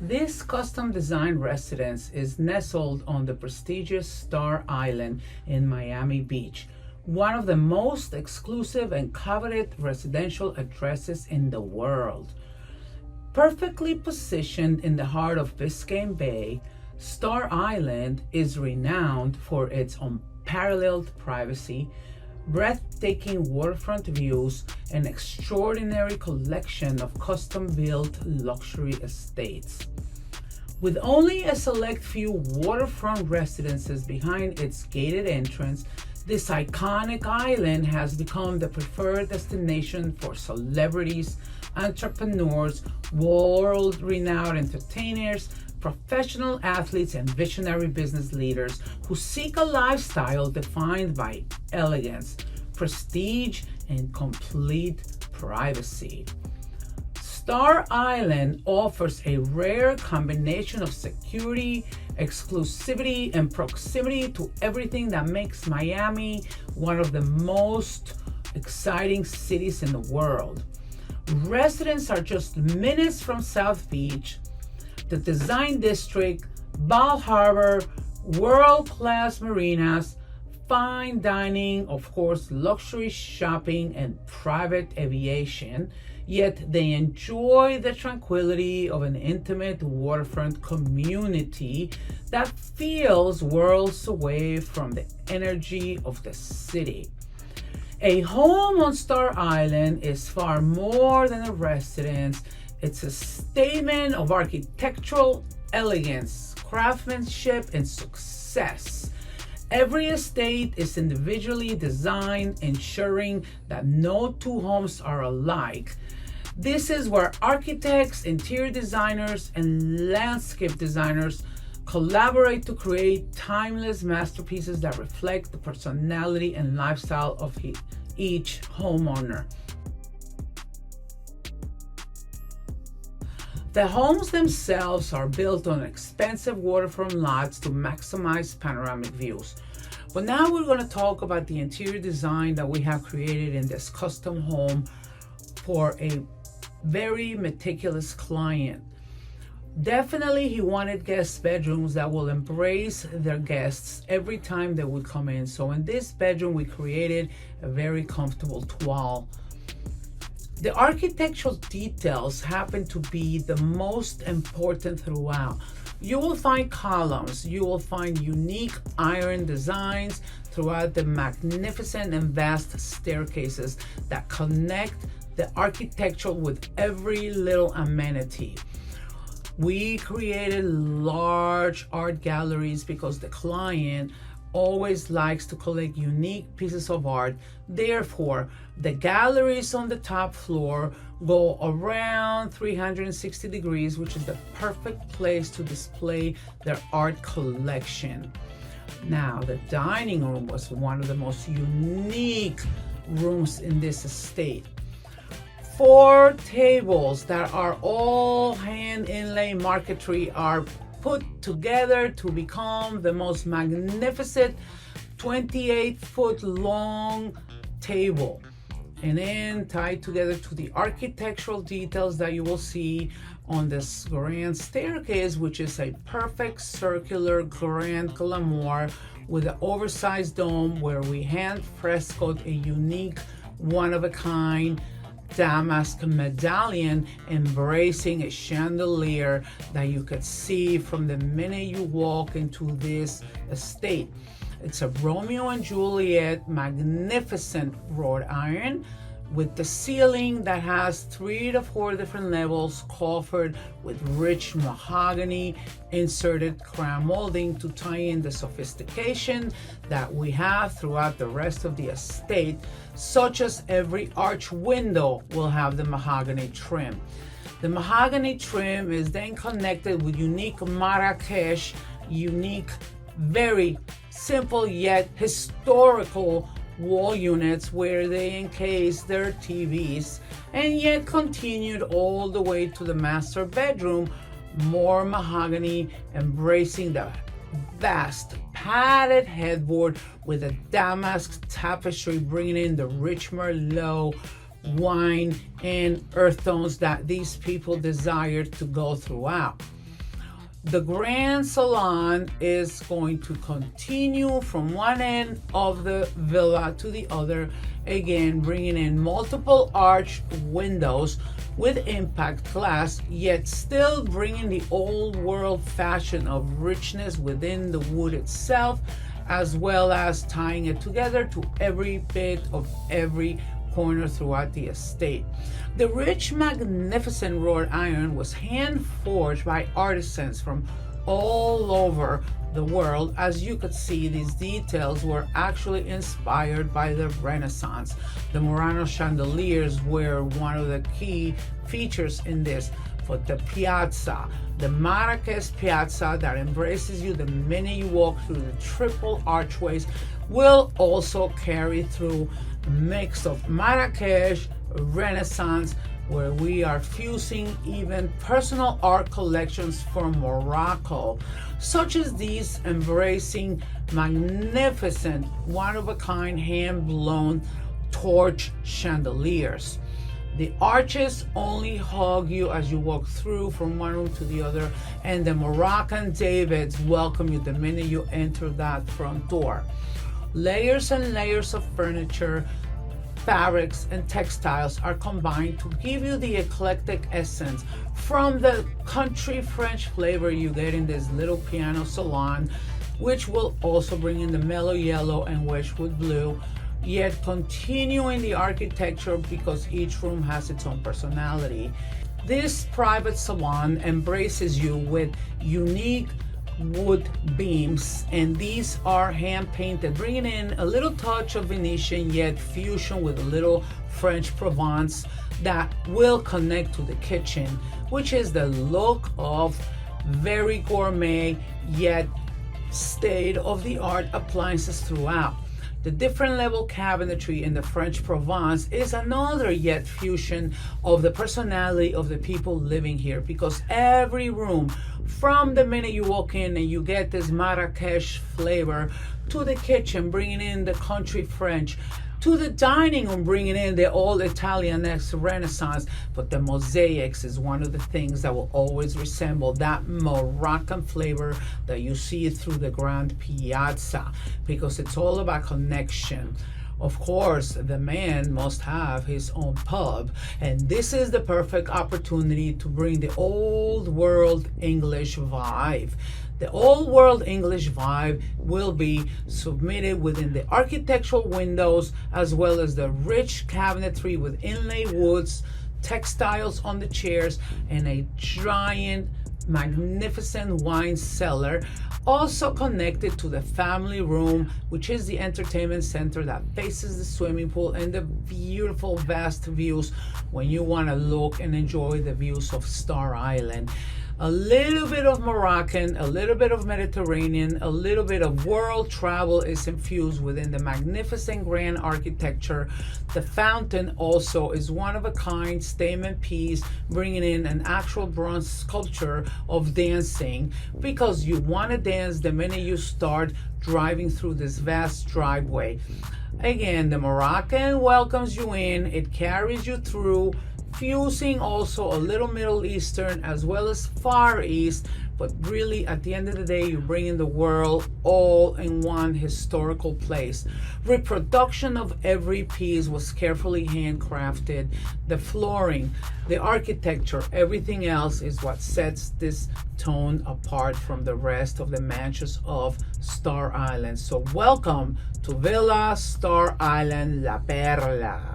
This custom designed residence is nestled on the prestigious Star Island in Miami Beach, one of the most exclusive and coveted residential addresses in the world. Perfectly positioned in the heart of Biscayne Bay, Star Island is renowned for its unparalleled privacy, breathtaking waterfront views, and extraordinary collection of custom-built luxury estates. With only a select few waterfront residences behind its gated entrance, this iconic island has become the preferred destination for celebrities, entrepreneurs, world-renowned entertainers, professional athletes, and visionary business leaders who seek a lifestyle defined by elegance, prestige, and complete privacy. Star Island offers a rare combination of security, exclusivity, and proximity to everything that makes Miami one of the most exciting cities in the world. Residents are just minutes from South Beach, the Design District, Bal Harbor, world-class marinas, fine dining, of course, luxury shopping, and private aviation, yet they enjoy the tranquility of an intimate waterfront community that feels worlds away from the energy of the city. A home on Star Island is far more than a residence. It's a statement of architectural elegance, craftsmanship, and success. Every estate is individually designed, ensuring that no two homes are alike. This is where architects, interior designers, and landscape designers collaborate to create timeless masterpieces that reflect the personality and lifestyle of each homeowner. The homes themselves are built on expensive waterfront lots to maximize panoramic views. But now we're going to talk about the interior design that we have created in this custom home for a very meticulous client. Definitely, he wanted guest bedrooms that will embrace their guests every time they would come in. So in this bedroom, we created a very comfortable toile. The architectural details happen to be the most important throughout. You will find columns, you will find unique iron designs throughout the magnificent and vast staircases that connect the architecture with every little amenity. We created large art galleries because the client always likes to collect unique pieces of art. Therefore, the galleries on the top floor go around 360 degrees, which is the perfect place to display their art collection. Now, the dining room was one of the most unique rooms in this estate. 4 tables that are all hand inlay marquetry are put together to become the most magnificent 28-foot long table, and then tied together to the architectural details that you will see on this grand staircase, which is a perfect circular grand glamour with an oversized dome where we hand frescoed a unique one-of-a-kind damask medallion embracing a chandelier that you could see from the minute you walk into this estate. It's a Romeo and Juliet magnificent wrought iron with the ceiling that has 3 to 4 different levels covered with rich mahogany inserted crown molding to tie in the sophistication that we have throughout the rest of the estate, such as every arch window will have the mahogany trim. The mahogany trim is then connected with unique Marrakesh, very simple yet historical wall units where they encase their TVs, and yet continued all the way to the master bedroom, more mahogany embracing the vast padded headboard with a damask tapestry bringing in the rich Merlot, wine, and earth tones that these people desired to go throughout. The Grand Salon is going to continue from one end of the villa to the other, again bringing in multiple arched windows with impact glass, yet still bringing the old world fashion of richness within the wood itself, as well as tying it together to every bit of every corner throughout the estate. The rich, magnificent wrought iron was hand forged by artisans from all over the world. As you could see, these details were actually inspired by the Renaissance. The Murano chandeliers were one of the key features in this. For the Piazza, the Marrakesh Piazza that embraces you the minute you walk through the triple archways, will also carry through a mix of Marrakesh, Renaissance, where we are fusing even personal art collections from Morocco, such as these embracing magnificent, one-of-a-kind, hand-blown torch chandeliers. The arches only hug you as you walk through from one room to the other, and the Moroccan Davids welcome you the minute you enter that front door. Layers and layers of furniture, fabrics, and textiles are combined to give you the eclectic essence from the country French flavor you get in this little piano salon, which will also bring in the mellow yellow and Wedgwood blue, yet continuing the architecture because each room has its own personality. This private salon embraces you with unique wood beams, and these are hand painted, bringing in a little touch of Venetian yet fusion with a little French Provence that will connect to the kitchen, which is the look of very gourmet yet state-of-the-art appliances throughout. The different level cabinetry in the French Provence is another yet fusion of the personality of the people living here, because every room, from the minute you walk in and you get this Marrakesh flavor, to the kitchen bringing in the country French, to the dining room bringing in the old Italianesque Renaissance, but the mosaics is one of the things that will always resemble that Moroccan flavor that you see through the Grand Piazza, because it's all about connection. Of course, the man must have his own pub, and this is the perfect opportunity to bring the old world English vibe. The old world English vibe will be submitted within the architectural windows, as well as the rich cabinetry with inlay woods, textiles on the chairs, and a giant, magnificent wine cellar, also connected to the family room, which is the entertainment center that faces the swimming pool and the beautiful vast views when you want to look and enjoy the views of Star Island. A little bit of Moroccan, a little bit of Mediterranean, a little bit of world travel is infused within the magnificent grand architecture. The fountain also is one of a kind statement piece, bringing in an actual bronze sculpture of dancing, because you want to dance the minute you start driving through this vast driveway. Again, the Moroccan welcomes you in, it carries you through, fusing also a little Middle Eastern as well as Far East, but really at the end of the day you bring in the world all in one historical place. Reproduction of every piece was carefully handcrafted. The flooring, the architecture, everything else is what sets this tone apart from the rest of the mansions of Star Island. So welcome to Villa Star Island La Perla.